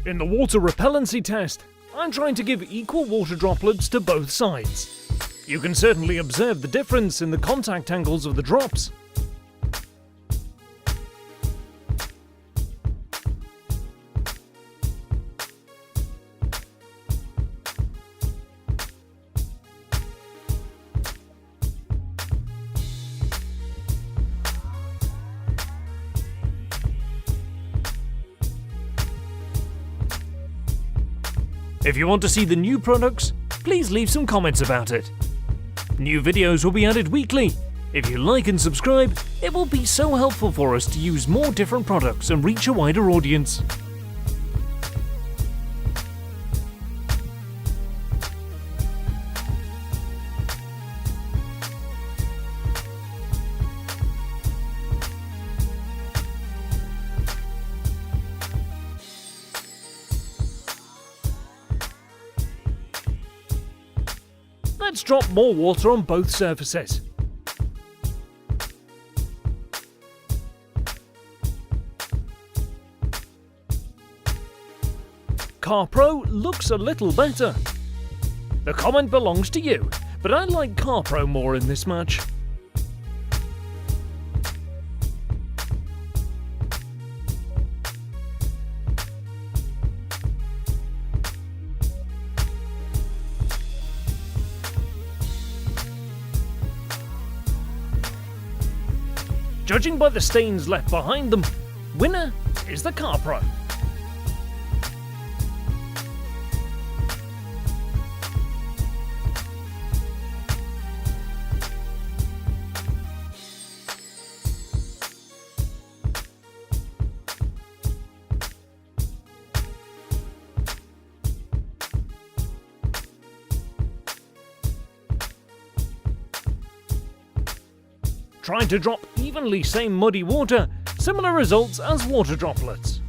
In the water repellency test, I'm trying to give equal water droplets to both sides. You can certainly observe the difference in the contact angles of the drops. If you want to see the new products, please leave some comments about it. New videos will be added weekly. If you like and subscribe, it will be so helpful for us to use more different products and reach a wider audience. Let's drop more water on both surfaces. CarPro looks a little better. The comment belongs to you, but I like CarPro more in this match. Judging by the stains left behind them, winner is the CarPro. Trying to drop evenly same muddy water, similar results as water droplets.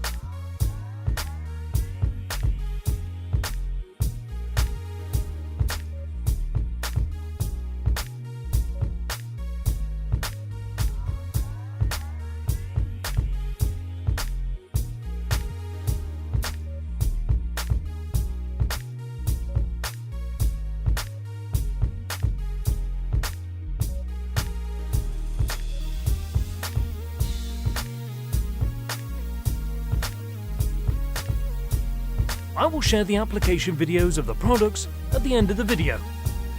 I will share the application videos of the products at the end of the video.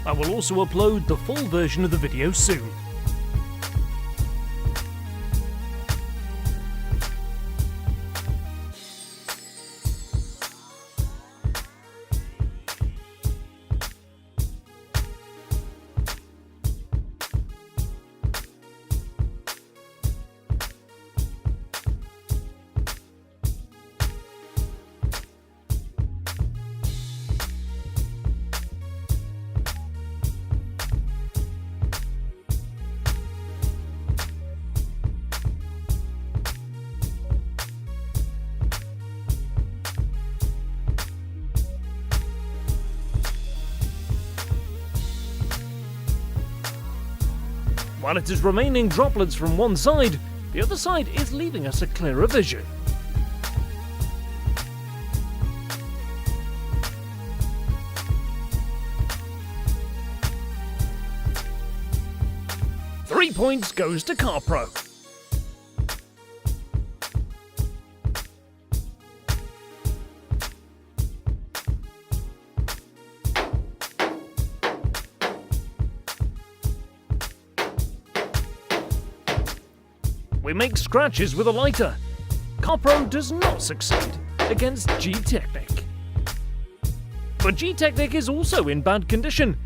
I will also upload the full version of the video soon. While it is remaining droplets from one side, the other side is leaving us a clearer vision. Three points goes to CarPro. We make scratches with a lighter. CarPro does not succeed against Gtechniq. But Gtechniq is also in bad condition.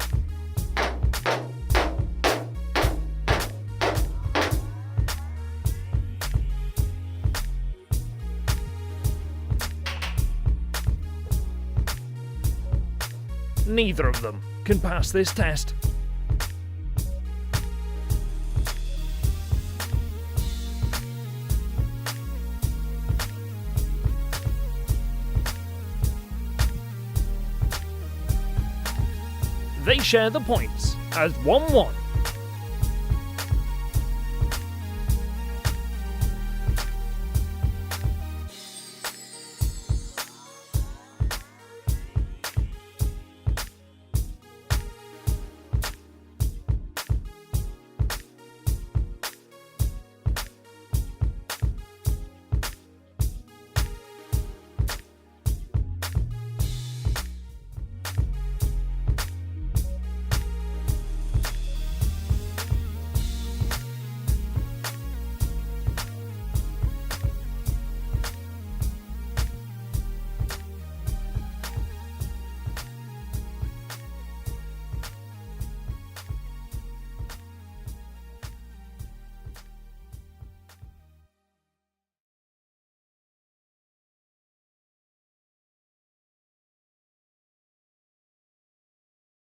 Neither of them can pass this test. They share the points as 1-1.